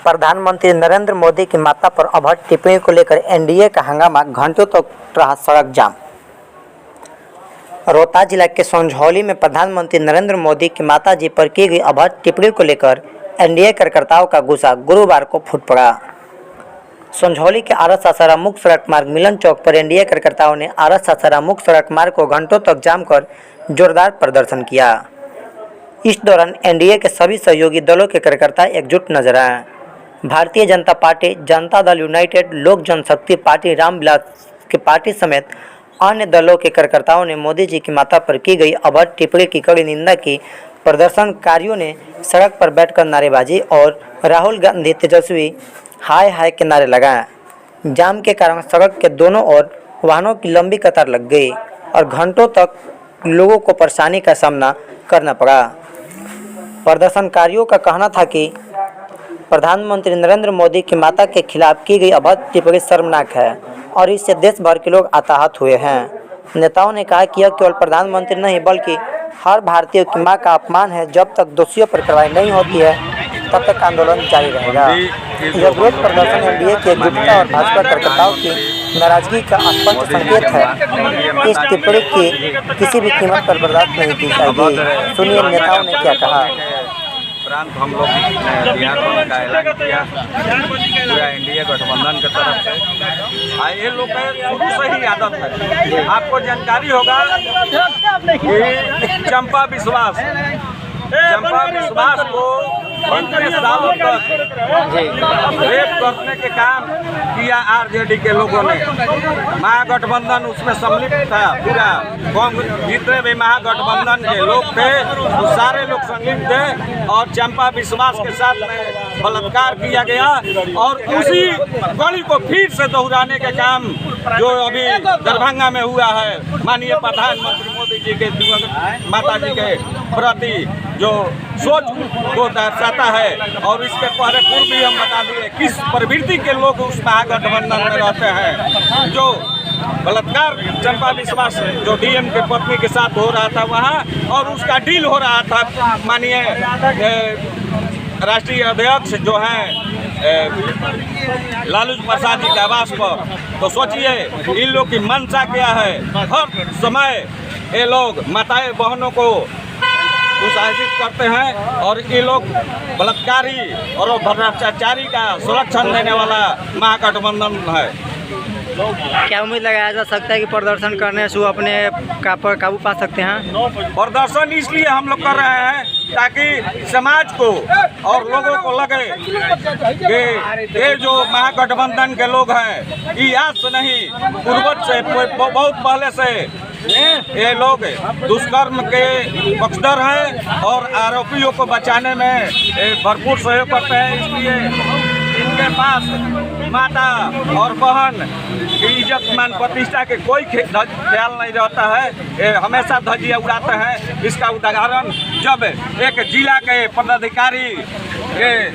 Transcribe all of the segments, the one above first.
प्रधानमंत्री नरेंद्र मोदी की माता पर अभद्र टिप्पणी को लेकर एनडीए का हंगामा, घंटों तक रहा सड़क जाम। रोहतास जिला के संझौली में प्रधानमंत्री नरेंद्र मोदी की माताजी पर की गई अभद्र टिप्पणी को लेकर एनडीए कार्यकर्ताओं का गुस्सा गुरुवार को फूट पड़ा। संझौली के आरस सासाराम मुख्य सड़क मार्ग मिलन चौक पर एनडीए कार्यकर्ताओं ने आरस सासाराम मुख्य सड़क मार्ग को घंटों तक जाम कर जोरदार प्रदर्शन किया। इस दौरान एनडीए के सभी सहयोगी दलों के कार्यकर्ता एकजुट नजर आए। भारतीय जनता पार्टी, जनता दल यूनाइटेड, लोक जनशक्ति पार्टी, रामविलास की पार्टी समेत अन्य दलों के कार्यकर्ताओं ने मोदी जी की माता पर की गई अभद्र टिप्पणी की कड़ी निंदा की। प्रदर्शनकारियों ने सड़क पर बैठकर नारेबाजी और राहुल गांधी तेजस्वी हाय हाय के नारे लगाए। जाम के कारण सड़क के दोनों ओर वाहनों की लंबी कतार लग गई और घंटों तक लोगों को परेशानी का सामना करना पड़ा। प्रदर्शनकारियों का कहना था कि प्रधानमंत्री नरेंद्र मोदी की माता के खिलाफ की गई अभद्र टिप्पणी शर्मनाक है और इससे देश भर के लोग हताहत हुए हैं। नेताओं ने कहा कि यह केवल प्रधानमंत्री नहीं बल्कि हर भारतीय की मां का अपमान है। जब तक दोषियों पर कार्रवाई नहीं होती है तब तक आंदोलन जारी रहेगा। यह विरोध प्रदर्शन एनडीए की एकजुटता और भाजपा कार्यकर्ताओं की नाराजगी का स्पष्ट संकेत है। इस टिप्पणी की किसी भी कीमत पर बर्दाश्त नहीं की जाएगी। सुनिए नेताओं ने क्या कहा। उपरांत हम लोग बिहार में का ऐलान किया पूरा एनडीए गठबंधन की तरफ से। ये लोग शुरू से ही आदत है, आपको जानकारी होगा कि चंपा विश्वास को इतने सालों तक रेप करने के काम किया आरजेडी के लोगों ने। महागठबंधन उसमें सम्मिलित था, पूरा जितने भी महागठबंधन के लोग थे वो सारे लोग सम्मिलित थे और चंपा विश्वास के साथ में बलात्कार किया गया और उसी गली को फिर से दोहराने के काम जो अभी दरभंगा में हुआ है, माननीय प्रधानमंत्री मोदी जी के माता जी के प्रति जो सोच को दर्शाता है। और इसके पहले पूर्व भी हम बता दिए किस प्रवृत्ति के लोग उस महागठबंधन में रहते हैं। जो बलात्कार चंपा विश्वास जो डीएम के पत्नी के साथ हो रहा था वहाँ, और उसका डील हो रहा था माननीय राष्ट्रीय अध्यक्ष जो हैं लालू प्रसाद जी के आवास पर। तो सोचिए इन लोग की मंशा क्या है। हर समय ये लोग माताएं बहनों को दुशासित करते हैं और ये लोग बलात्कारी और भ्रष्टाचारी का संरक्षण देने वाला महागठबंधन है। क्या उम्मीद लगाया जा सकता है कि प्रदर्शन करने से वो अपने पर काबू पा सकते हैं? प्रदर्शन इसलिए हम लोग कर रहे हैं ताकि समाज को और लोगों को लगे कि ये जो महागठबंधन के लोग हैं ये आज से नहीं, पूर्वज से बहुत पहले से ये लोग दुष्कर्म के पक्षधर हैं और आरोपियों को बचाने में भरपूर सहयोग करते हैं। इसलिए इनके पास माता और बहन की इज्जत मान प्रतिष्ठा के कोई ख्याल नहीं रहता है। ये हमेशा धज्जियां उड़ाते हैं। इसका उदाहरण जब एक जिला के पदाधिकारी के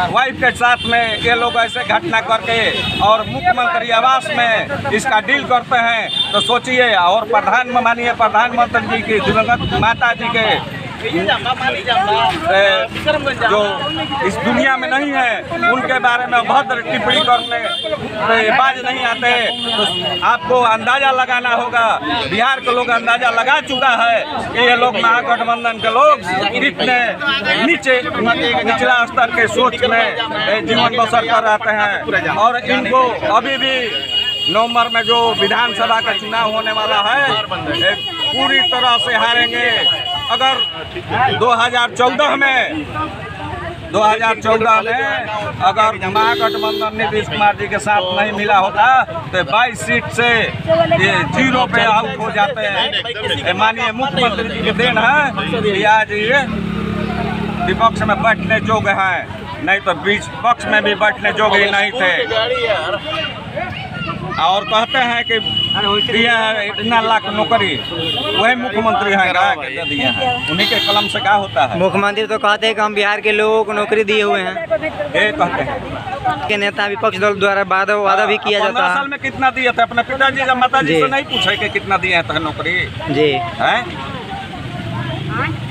वाइफ के साथ में ये लोग ऐसे घटना करके और मुख्यमंत्री आवास में इसका डील करते हैं तो सोचिए। और माननीय प्रधानमंत्री जी की दिवंगत माता जी के जो इस दुनिया में नहीं है उनके बारे में भद्र टिप्पणी करने बाज नहीं आते। तो आपको अंदाजा लगाना होगा, बिहार के लोग अंदाजा लगा चुका है कि ये लोग महागठबंधन के लोग इतने निचला स्तर के सोच में जीवन बसर कर रहते हैं। और इनको अभी भी नवंबर में जो विधानसभा का चुनाव होने वाला है पूरी तरह से हारेंगे। अगर 2014 में अगर महागठबंधन नीतीश कुमार जी के साथ नहीं मिला होता तो 22 सीट से ये 0 पे आउट हो जाते हैं। माननीय मुख्यमंत्री जी की देन है कि आज ये विपक्ष में बैठने योग्य हैं, नहीं तो बीच पक्ष में भी बैठने योग्य नहीं थे। और कहते हैं कि दिया है इतना लाख नौकरी, वही मुख्यमंत्री हैं दिए हैं, उन्हीं के कलम से क्या होता है। मुख्यमंत्री तो कहते हैं कि हम बिहार के लोगों को नौकरी दिए हुए हैं, ये कहते हैं। के नेता विपक्ष दल द्वारा वादा भी किया जाता है। 15 साल में कितना दिए थे? अपने पिताजी या माताजी से नहीं पूछे कि कितना दिए हैं नौकरी जी है।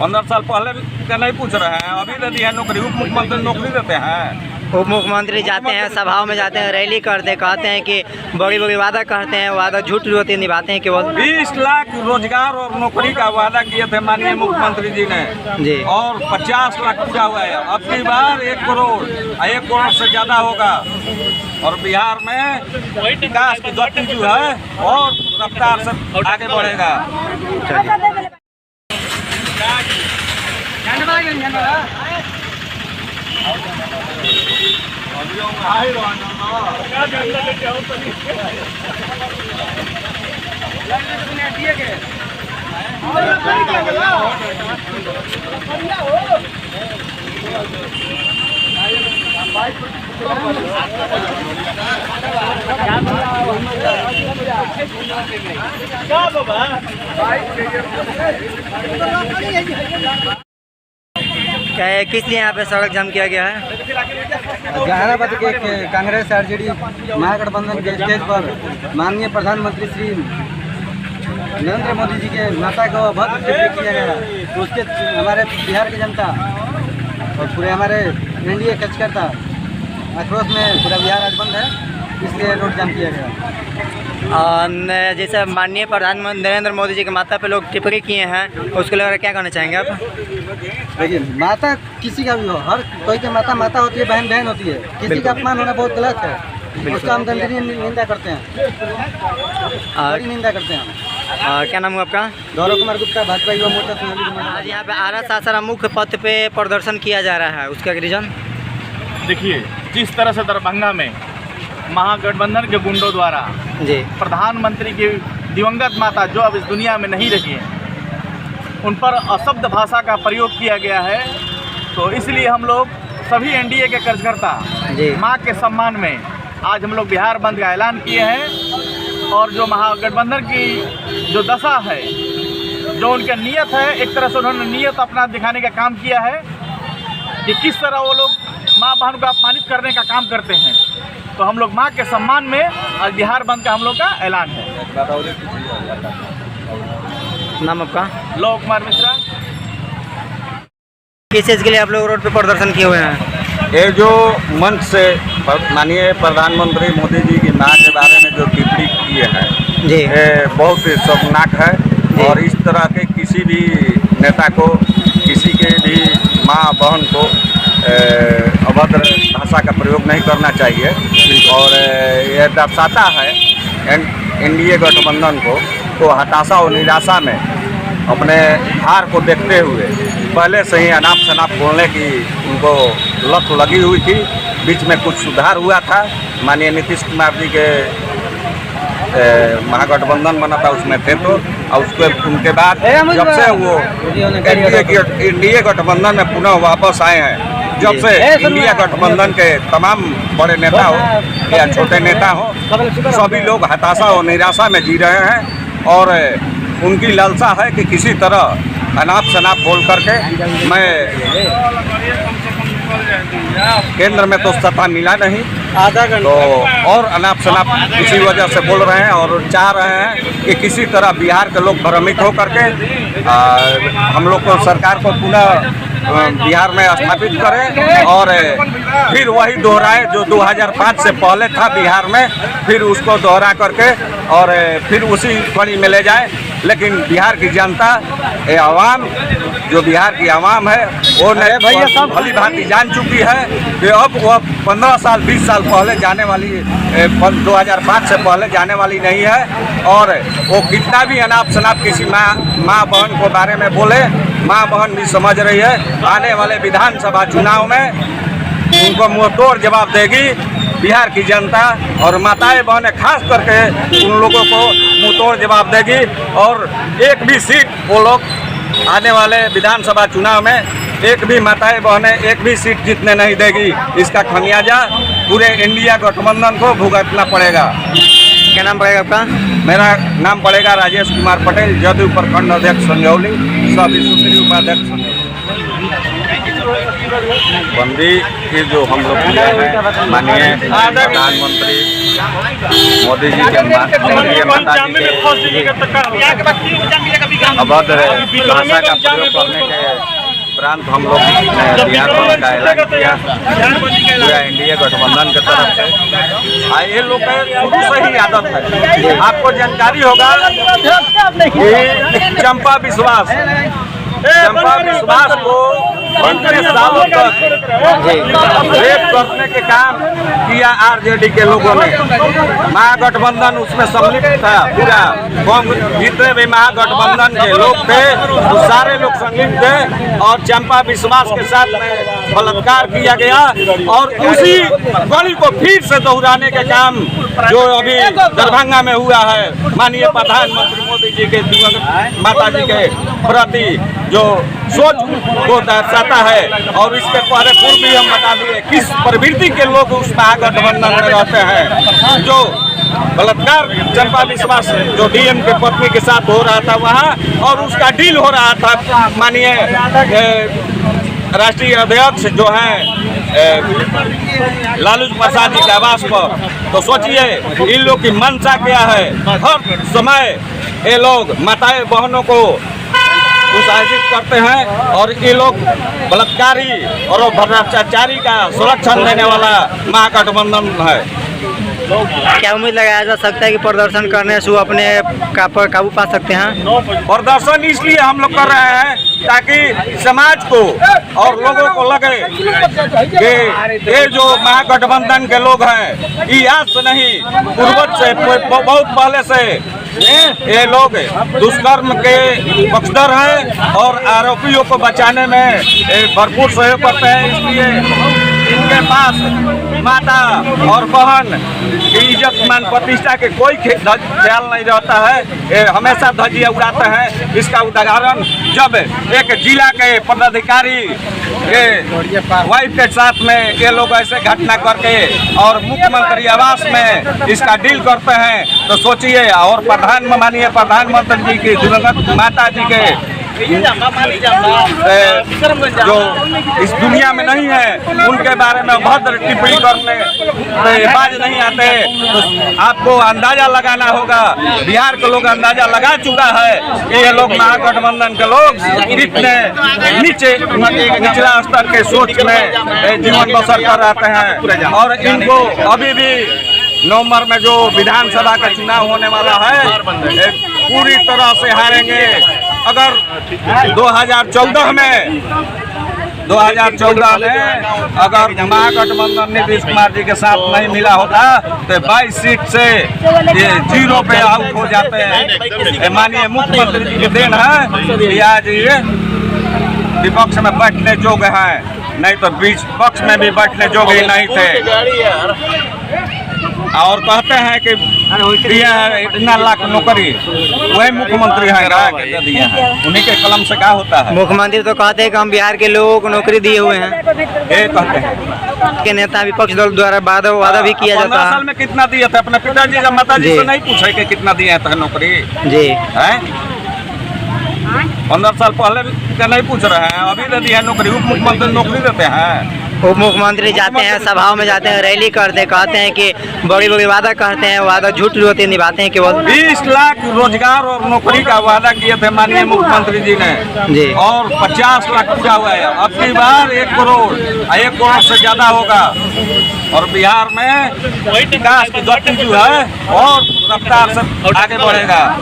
15 साल पहले का नहीं पूछ रहे हैं, अभी दे दी है नौकरी। उप मुख्यमंत्री नौकरी देते हैं। उप मुख्यमंत्री जाते हैं, सभाओं में जाते हैं, रैली करते, कहते हैं कि बड़ी बड़ी वादा करते हैं, वादा झूठ होते निभाते हैं केवल। 20 लाख रोजगार और नौकरी का वादा किए थे माननीय मुख्यमंत्री जी ने जी। और 50 लाख पूरा हुआ है। अब की बार 1 करोड़, 1 करोड़ से ज़्यादा होगा। और बिहार में विकास की गति जो है और रफ्तार से आगे बढ़ेगा। क्या किस लिए यहाँ पे सड़क जाम किया गया है? जहानाबाद के कांग्रेस आरजेडी महागठबंधन के स्टेज पर माननीय प्रधानमंत्री श्री नरेंद्र मोदी जी के माता को बहुत टिप्पणी किया गया, तो उसके हमारे बिहार की जनता और पूरे हमारे एनडीए कार्यकर्ता आक्रोश में पूरा बिहार आज बंद है, इसलिए रोड जाम किया गया। जैसे माननीय प्रधानमंत्री नरेंद्र मोदी जी के माता पे लोग टिप्पणी किए हैं, उसको लेकर क्या कहना चाहेंगे आप? देखिए, माता किसी का भी हो, हर कोई की माता माता होती है, बहन बहन होती है। किसी का अपमान होना बहुत गलत है, उसका हम दंडनीय निंदा करते हैं, बड़ी निंदा करते हैं। क्या नाम हुआ आपका? गौरव कुमार गुप्ता, भाजपा युवा मोर्चा सोनाली। आज यहाँ पे आरा सासाराम मुख्य पथ पे प्रदर्शन किया जा रहा है, उसका रीजन? देखिए, जिस तरह से दरभंगा में महागठबंधन के गुंडों द्वारा जी प्रधानमंत्री की दिवंगत माता जो अब इस दुनिया में नहीं रही है, उन पर अशब्द भाषा का प्रयोग किया गया है, तो इसलिए हम लोग सभी एनडीए के कार्यकर्ता मां के सम्मान में आज हम लोग बिहार बंद का ऐलान किए हैं। और जो महागठबंधन की जो दशा है, जो उनका नियत है, एक तरह से उन्होंने नियत अपना दिखाने का काम किया है कि किस तरह वो लोग माँ बहन को अपमानित करने का काम करते हैं। तो हम लोग माँ के सम्मान में आज बिहार बंद का हम लोग का ऐलान है। नाम आपका? लव कुमार मिश्रा। किस चीज़ के लिए आप लोग रोड पे प्रदर्शन किए हुए हैं? ये जो मंच से माननीय प्रधानमंत्री मोदी जी की मां के बारे में जो टिप्पणी किए हैं, जी ये बहुत शर्मनाक है। और इस तरह के किसी भी नेता को, किसी के भी माँ बहन को अभद्र भाषा का प्रयोग नहीं करना चाहिए। और यह दर्शाता है एनडीए गठबंधन को तो हताशा और निराशा में अपने हार को देखते हुए पहले से ही अनाप शनाप बोलने की उनको लत लगी हुई थी। बीच में कुछ सुधार हुआ था, माननीय नीतीश कुमार जी के महागठबंधन बना था, उसमें थे तो, और उसके उनके बाद जब से वो एनडीए गठबंधन में पुनः वापस आए हैं, जब से इंडिया गठबंधन के तमाम बड़े नेता हो या छोटे नेता हो, सभी लोग हताशा और निराशा में जी रहे हैं। और उनकी लालसा है कि किसी तरह अनाप शनाप बोल करके, मैं केंद्र में तो सत्ता मिला नहीं तो और अनाप शनाप इसी वजह से बोल रहे हैं और चाह रहे हैं कि किसी तरह बिहार के लोग भ्रमित हो करके हम लोग को सरकार को पुनः बिहार में स्थापित करें और फिर वही दोहराए जो 2005 से पहले था बिहार में, फिर उसको दोहरा करके और फिर उसी कड़ी में ले जाए। लेकिन बिहार की जनता, ये आवाम, जो बिहार की आवाम है, वो भली भांति जान चुकी है कि अब वह 15 साल 20 साल पहले जाने वाली 2005 से पहले जाने वाली नहीं है। और वो कितना भी अनाप शनाप किसी माँ बहन को बारे में बोले, माँ बहन भी समझ रही है आने वाले विधानसभा चुनाव में उनको मुँह तोड़ जवाब देगी बिहार की जनता। और माताएं बहनें खास करके उन लोगों को मुँह तोड़ जवाब देगी और एक भी सीट वो लोग आने वाले विधानसभा चुनाव में एक भी माताएं बहनें एक भी सीट जीतने नहीं देगी। इसका खमियाजा पूरे इंडिया गठबंधन को भुगतना पड़ेगा। क्या नाम पड़ेगा आपका? मेरा नाम पड़ेगा राजेश कुमार पटेल, जदयू प्रखंड अध्यक्ष संजौली, सभी सुश्री उपाध्यक्ष संजौली। बंदी की जो हम लोग किया है माननीय प्रधानमंत्री मोदी जी के माता जी के अभद्र भाषा का प्रयोग करने के उपरांत हम लोग ने बिहार बंद का ऐलान किया पूरा एनडीए गठबंधन की तरफ से। ये लोग के शुरू से ही आदत है। आपको जानकारी होगा कि चंपा विश्वास को इतने सालों तक रेप करने के काम किया आरजेडी के लोगों ने। महागठबंधन उसमें सम्मिलित था। पूरा जितने भी महागठबंधन के लोग थे वो सारे लोग सम्मिलित थे और चंपा विश्वास के साथ में बलात्कार किया गया। और उसी गली को फिर से दोहराने के काम जो अभी दरभंगा में हुआ है, माननीय प्रधानमंत्री मोदी जी के माता जी के प्रति जो सोच को दर्शाता है। और इसके पहले पूर्व भी हम बता दिए किस प्रवृत्ति के लोग उस महागठबंधन में रहते हैं। जो बलात्कार चंपा विश्वास जो डीएम के पत्नी के साथ हो रहा था वहाँ, और उसका डील हो रहा था माननीय राष्ट्रीय अध्यक्ष जो हैं लालू प्रसाद जी के आवास पर। तो सोचिए इन लोग की मंशा क्या है। हर समय ये लोग माताएं बहनों को उत्साहित करते हैं और ये लोग बलात्कारी और भ्रष्टाचारी का संरक्षण देने वाला महागठबंधन है। क्या उम्मीद लगाया जा सकता है कि प्रदर्शन करने से वो अपने पर काबू पा सकते हैं? प्रदर्शन इसलिए हम लोग कर रहे हैं ताकि समाज को और लोगों को लगे कि ये जो महागठबंधन के लोग हैं ये आज से नहीं, पूर्वज से बहुत पहले से ये लोग दुष्कर्म के पक्षधर हैं और आरोपियों को बचाने में भरपूर सहयोग करते हैं। इसलिए इनके पास माता और बहन की इज्जत मान प्रतिष्ठा के कोई ख्याल नहीं रहता है। ये हमेशा धज्जियां उड़ाते हैं। इसका उदाहरण जब एक जिला के पदाधिकारी के वाइफ के साथ में ये लोग ऐसे घटना करके और मुख्यमंत्री आवास में इसका डील करते हैं तो सोचिए। और माननीय प्रधानमंत्री जी की दिवंगत माता जी के जो इस दुनिया में नहीं है उनके बारे में भद्र टिप्पणी करने बाज नहीं आते। तो आपको अंदाजा लगाना होगा, बिहार के लोग अंदाजा लगा चुका है कि ये लोग महागठबंधन के लोग कितने निचला स्तर के सोच में जीवन बसर कर रहते हैं। और इनको अभी भी नवंबर में जो विधानसभा का चुनाव होने वाला है पूरी तरह से हारेंगे। अगर 2014 में अगर महागठबंधन नीतीश कुमार जी के साथ नहीं मिला होता तो 22 सीट से ये 0 पे आउट हो जाते हैं। माननीय मुख्यमंत्री जी की देन है कि आज ये विपक्ष में बैठने योग्य हैं, नहीं तो बीच पक्ष में भी बैठने योग्य नहीं थे। और कहते हैं कि दिया है इतना लाख नौकरी, वही मुख्यमंत्री है दिया है, उन्हीं के कलम से क्या होता है। मुख्यमंत्री तो कहते हैं कि हम बिहार के लोगों को नौकरी दिए हुए हैं। ये कहते हैं के नेता विपक्ष दल द्वारा वादा भी किया जाता है। 15 साल में कितना दिए थे? अपने पिताजी या माताजी से नहीं पूछे कि कितना दिए थे नौकरी जी है? 15 साल पहले का नहीं पूछ रहे हैं, अभी तो दिया नौकरी। उप मुख्यमंत्री नौकरी देते हैं। उप मुख्यमंत्री जाते हैं, सभाओं में जाते हैं, रैली करते हैं, कहते हैं कि बड़ी बड़ी वादा करते हैं, वादा झूठ होते निभाते हैं केवल। 20 लाख रोजगार और नौकरी का वादा किए थे माननीय मुख्यमंत्री जी ने जी, और 50 लाख पूरा हुआ है। अब की बार 1 करोड़, 1 करोड़ से ज्यादा होगा। और बिहार में विकास की गति जो है और रफ्तार से आगे बढ़ेगा।